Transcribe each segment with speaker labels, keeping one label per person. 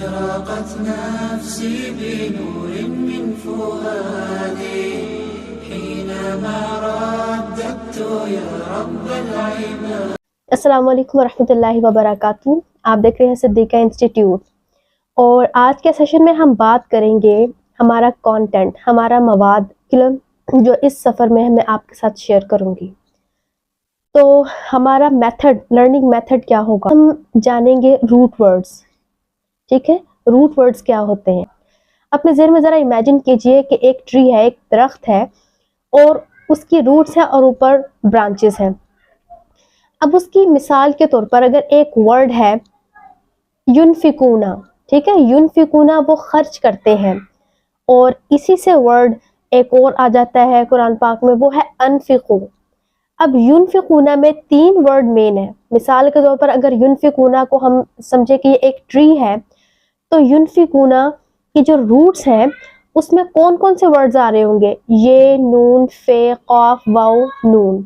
Speaker 1: أشرقت نفسي بنور من فؤادي حينما رددت يا رب العباد.
Speaker 2: السلام علیکم ورحمۃ اللہ وبرکاتہ. آپ دیکھ رہے ہیں صدیقہ انسٹیٹیوٹ، اور آج کے سیشن میں ہم بات کریں گے ہمارا کانٹینٹ، ہمارا مواد جو اس سفر میں میں آپ کے ساتھ شیئر کروں گی. تو ہمارا لرننگ میتھڈ کیا ہوگا؟ ہم جانیں گے روٹ ورڈز. ٹھیک ہے، روٹ ورڈز کیا ہوتے ہیں؟ اپنے ذہن میں ذرا امیجن کیجئے کہ ایک ٹری ہے، ایک درخت ہے، اور اس کی روٹس ہیں اور اوپر برانچز ہیں. اب اس کی مثال کے طور پر اگر ایک ورڈ ہے ینفقونا، ٹھیک ہے، ینفقونا وہ خرچ کرتے ہیں، اور اسی سے ورڈ ایک اور آ جاتا ہے قرآن پاک میں، وہ ہے انفقو. اب ینفقونا میں 3 ورڈ مین ہے. مثال کے طور پر اگر ینفقونا کو ہم سمجھے کہ یہ ایک ٹری ہے، تو ینفقونا کی جو روٹس ہیں اس میں کون کون سے ورڈز آ رہے ہوں گے؟ یہ، نون، فے، قاف، واو، نون.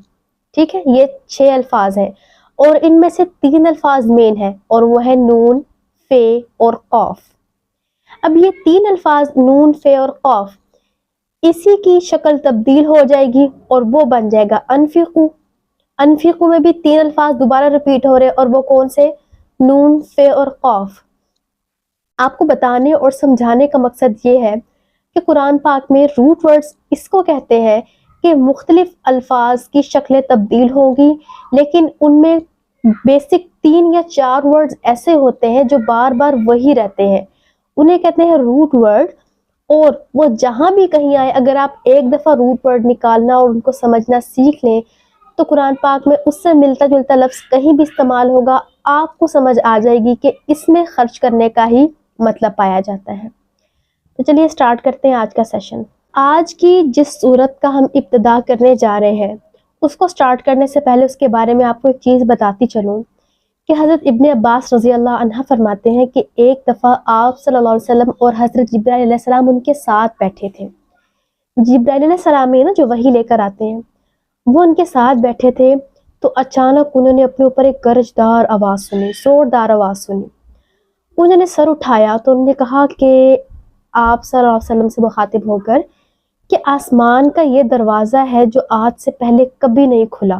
Speaker 2: ٹھیک ہے، یہ 6 الفاظ ہیں، اور ان میں سے 3 الفاظ مین ہیں، اور وہ ہے نون، فے اور قاف. اب یہ 3 الفاظ نون، فے اور قاف، اسی کی شکل تبدیل ہو جائے گی اور وہ بن جائے گا انفقو. انفقو میں بھی 3 الفاظ دوبارہ ریپیٹ ہو رہے، اور وہ کون سے؟ نون، فے اور قاف. آپ کو بتانے اور سمجھانے کا مقصد یہ ہے کہ قرآن پاک میں روٹ ورڈز اس کو کہتے ہیں کہ مختلف الفاظ کی شکلیں تبدیل ہوگی، لیکن ان میں بیسک 3 یا 4 ورڈز ایسے ہوتے ہیں جو بار بار وہی رہتے ہیں، انہیں کہتے ہیں روٹ ورڈ. اور وہ جہاں بھی کہیں آئے، اگر آپ ایک دفعہ روٹ ورڈ نکالنا اور ان کو سمجھنا سیکھ لیں تو قرآن پاک میں اس سے ملتا جلتا لفظ کہیں بھی استعمال ہوگا، آپ کو سمجھ آ جائے گی کہ اس میں خرچ کرنے کا ہی مطلب پایا جاتا ہے. تو چلیے سٹارٹ کرتے ہیں آج کا سیشن. آج کی جس صورت کا ہم ابتدا کرنے جا رہے ہیں، اس کو سٹارٹ کرنے سے پہلے اس کے بارے میں آپ کو ایک چیز بتاتی چلوں کہ حضرت ابن عباس رضی اللہ عنہ فرماتے ہیں کہ ایک دفعہ آپ صلی اللہ علیہ وسلم اور حضرت جبرائیل علیہ السلام ان کے ساتھ بیٹھے تھے. جبرائیل علیہ السلام نا جو وحی لے کر آتے ہیں، وہ ان کے ساتھ بیٹھے تھے، تو اچانک انہوں نے اپنے اوپر ایک گرجدار آواز سنی، زوردار آواز سنی. انہوں نے سر اٹھایا تو انہوں نے کہا کہ آپ صلی اللہ علیہ وسلم سے مخاطب ہو کر کہ آسمان کا یہ دروازہ ہے جو آج سے پہلے کبھی نہیں کھلا.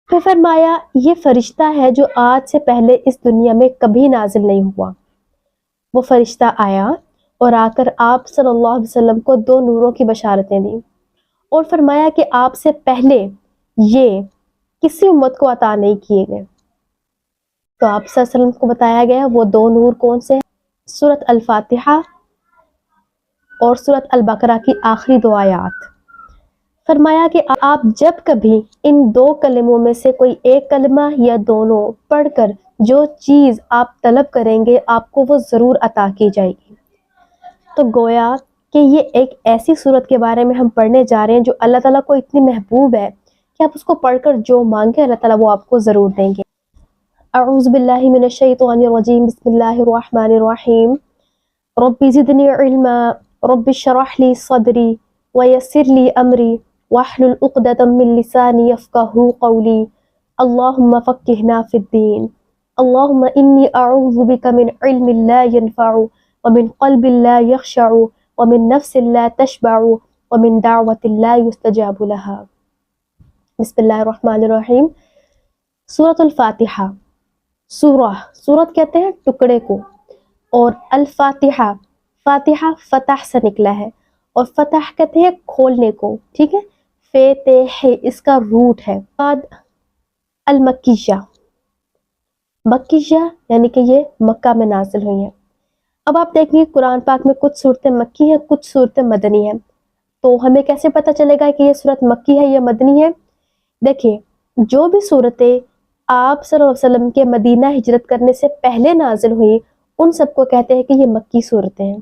Speaker 2: پھر فرمایا یہ فرشتہ ہے جو آج سے پہلے اس دنیا میں کبھی نازل نہیں ہوا. وہ فرشتہ آیا اور آ کر آپ صلی اللہ علیہ وسلم کو 2 نوروں کی بشارتیں دیں، اور فرمایا کہ آپ سے پہلے یہ کسی امت کو عطا نہیں کیے گئے. تو آپ صلی اللہ علیہ وسلم کو بتایا گیا وہ 2 نور کون سے ہیں؟ سورۃ الفاتحہ اور سورۃ البقرہ کی آخری 2 آیات. فرمایا کہ آپ جب کبھی ان 2 کلموں میں سے کوئی ایک کلمہ یا دونوں پڑھ کر جو چیز آپ طلب کریں گے آپ کو وہ ضرور عطا کی جائے گی. تو گویا کہ یہ ایک ایسی صورت کے بارے میں ہم پڑھنے جا رہے ہیں جو اللہ تعالیٰ کو اتنی محبوب ہے کہ آپ اس کو پڑھ کر جو مانگے اللہ تعالیٰ وہ آپ کو ضرور دیں گے. اعوذ باللہ من الشیطان الرجیم، بسم اللہ الرحمن الرحیم. رب زدنی علما، رب اشرح لی صدری ویسر لی امری واحلل عقدۃ من لسانی یفقہوا قولی. اللہم فقہنا فی الدین. اللہم انی اعوذ بک من علم لا ینفع ومن قلب لا یخشع ومن نفس لا تشبع ومن دعوت لا یستجاب لها. بسم اللہ الرحمن الرحیم. سورۃ الفاتحہ. سورت کہتے ہیں ٹکڑے کو، اور الفاتحہ، فاتحہ فتح سے نکلا ہے، اور فتح کہتے ہیں کھولنے کو. ٹھیک ہے، فتح اس کا روٹ ہے. بعد المکیہ، مکیہ یعنی کہ یہ مکہ میں نازل ہوئی ہیں. اب آپ دیکھیں گے قرآن پاک میں کچھ صورتیں مکی ہیں، کچھ صورتیں مدنی ہیں. تو ہمیں کیسے پتہ چلے گا کہ یہ صورت مکی ہے یا مدنی ہے؟ دیکھیں، جو بھی صورتیں آپ صلی اللہ علیہ وسلم کے مدینہ ہجرت کرنے سے پہلے نازل ہوئی ان سب کو کہتے ہیں کہ یہ مکی صورتیں ہیں.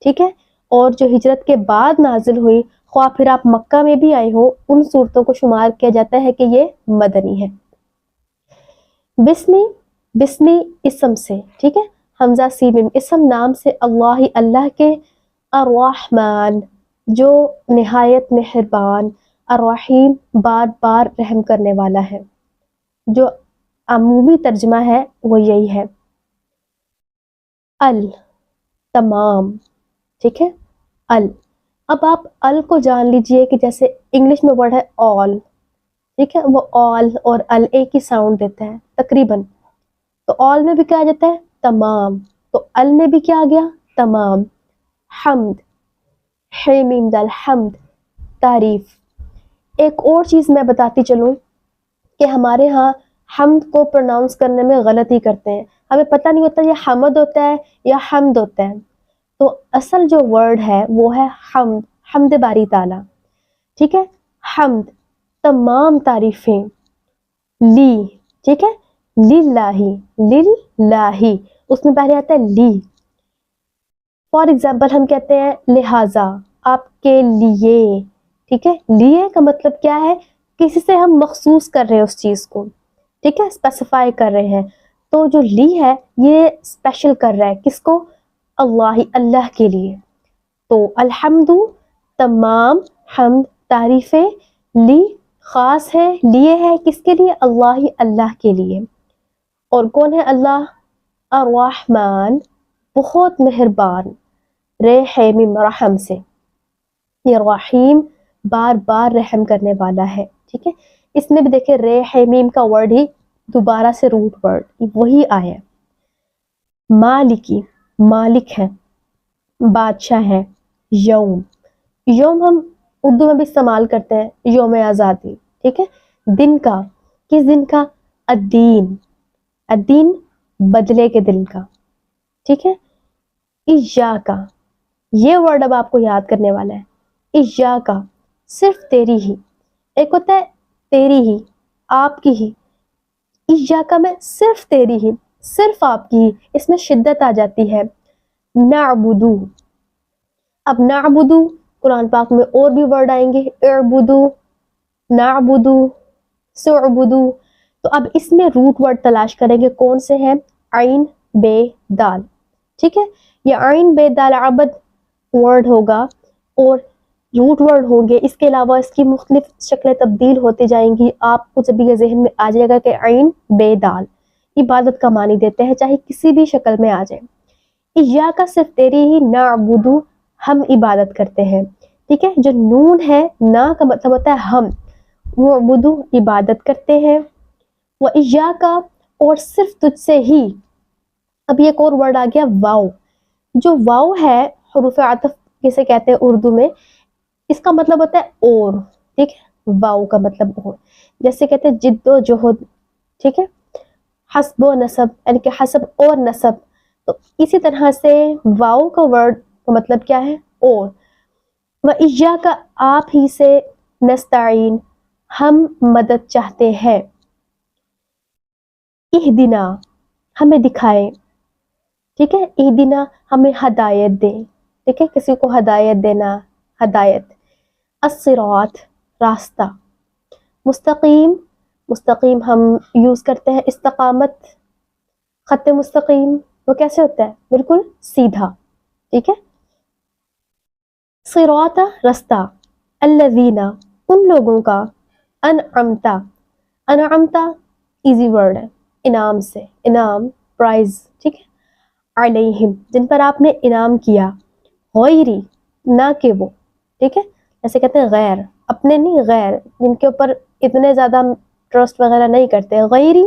Speaker 2: ٹھیک ہے، اور جو ہجرت کے بعد نازل ہوئی، خواہ پھر آپ مکہ میں بھی آئے ہو، ان صورتوں کو شمار کیا جاتا ہے کہ یہ مدنی ہے. بسمی اسم سے، ٹھیک ہے، حمزہ سین اسم نام سے، اللہ کے، الرحمن جو نہایت مہربان، الرحیم بار بار رحم کرنے والا ہے. جو عمومی ترجمہ ہے وہ یہی ہے. ال تمام، ٹھیک ہے، ال. اب آپ ال کو جان لیجئے کہ جیسے انگلش میں ورڈ ہے all، ٹھیک ہے، وہ all اور ال ایک ہی ساؤنڈ دیتا ہے تقریباً. تو all میں بھی کیا آ جاتا ہے تمام، تو ال میں بھی کیا آ گیا تمام. حمد، ہے میم دال حمد، تعریف. ایک اور چیز میں بتاتی چلوں کہ ہمارے ہاں حمد کو پروناؤنس کرنے میں غلطی کرتے ہیں، ہمیں پتہ نہیں ہوتا یہ حمد ہوتا ہے یا حمد ہوتا ہے. تو اصل جو ورڈ ہے وہ ہے حمد، حمد باری تعالیٰ، ٹھیک ہے. حمد تمام تعریفیں، لی، ٹھیک ہے، للہ، للہ، اس میں پہلے آتا ہے لی. فار ایگزامپل ہم کہتے ہیں لہٰذا، آپ کے لیے، ٹھیک ہے. لیے کا مطلب کیا ہے، کسی سے ہم مخصوص کر رہے ہیں اس چیز کو، ٹھیک ہے، اسپیسیفائی کر رہے ہیں. تو جو لی ہے یہ اسپیشل کر رہا ہے کس کو، اللہ، اللہ کے لیے. تو الحمد تمام، حمد تعریفیں، لی خاص ہے، لیے ہے کس کے لیے، اللہ، اللہ کے لیے. اور کون ہے اللہ، الرحمن بہت مہربان، رحیم رحم سے، یہ رحیم بار بار رحم کرنے والا ہے، ٹھیک ہے. اس میں بھی دیکھیں رحیم کا ورڈ ہی دوبارہ سے روٹ ورڈ وہی آیا. مالکی مالک ہے، بادشاہ ہے. یوم، یوم ہم اردو میں بھی استعمال کرتے ہیں، یوم آزادی، ٹھیک ہے. دن کا، کس دن کا، الدین، الدین بدلے کے دن کا، ٹھیک ہے. ایاکا، یہ ورڈ اب آپ کو یاد کرنے والا ہے. ایاکا صرف تیری ہی، ایک ہوتا ہے تیری ہی، آپ کی ہی. ایاکا میں صرف تیری ہی، صرف آپ کی ہی، اس میں شدت آ جاتی ہے. نعبدو، اب نعبدو قرآن پاک میں اور بھی ورڈ آئیں گے، اعبدو، نعبدو، سعبدو. تو اب اس میں روٹ ورڈ تلاش کریں گے، کون سے ہیں، عین بے دال، ٹھیک ہے. یہ عین بے دال عبد ورڈ ہوگا اور روٹ ورڈ ہوں گے. اس کے علاوہ اس کی مختلف شکلیں تبدیل ہوتی جائیں گی. آپ کو جب یہ ذہن میں آ جائے گا کہ عین بے دال عبادت کا معنی دیتے ہیں، چاہے کسی بھی شکل میں آ جائے. ایاکا صرف تیری ہی، نعبدو ہم عبادت کرتے ہیں، ٹھیک ہے. جو نون ہے نا کا مطلب ہوتا ہے ہم، وہ عبدو عبادت کرتے ہیں. وہ ایاکا اور صرف تجھ سے ہی. اب ایک اور ورڈ آ گیا واو. جو واو ہے حروف عطف جسے کہتے ہیں اردو میں، اس کا مطلب ہوتا ہے اور، ٹھیک ہے. واو کا مطلب اور، جیسے کہتے ہیں جد و جہد، ٹھیک ہے. حسب و نصب یعنی کہ حسب اور نصب. تو اسی طرح سے واو کا ورڈ کا مطلب کیا ہے، اور. وَإِيَّاكَ آپ ہی سے، نستعین ہم مدد چاہتے ہیں. اہدنا ہمیں دکھائے، ٹھیک ہے. اہدنا ہمیں ہدایت دے، ٹھیک ہے، کسی کو ہدایت دینا، ہدایت. الصراط راستہ. مستقیم، مستقیم ہم یوز کرتے ہیں استقامت، خط مستقیم وہ کیسے ہوتا ہے، بالکل سیدھا، ٹھیک ہے. صراط رستہ، الذین ان لوگوں کا، انعمتا، انعمتا ایزی ورڈ ہے، انعام سے، انعام پرائز، ٹھیک ہے. علیہم جن پر آپ نے انعام کیا، غیری نہ کہ وہ، ٹھیک ہے. ایسے کہتے ہیں غیر، اپنے نہیں، غیر جن کے اوپر اتنے زیادہ ٹرسٹ وغیرہ نہیں کرتے، غیری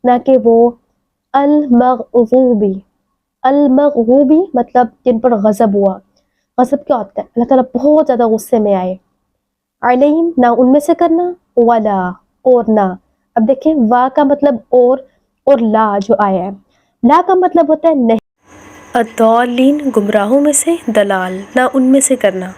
Speaker 2: نہ کہ وہ. المغضوبی، المغضوبی مطلب جن پر غضب ہوا. غضب کیا ہوتا ہے، اللہ تعالیٰ بہت زیادہ غصے میں آئے. علیہم نہ ان میں سے کرنا، ولا اور نہ. اب دیکھیں وا کا مطلب اور لا جو آیا ہے، لا کا مطلب ہوتا ہے نہیں. الضالین گمراہوں میں سے، دلال نہ ان میں سے کرنا.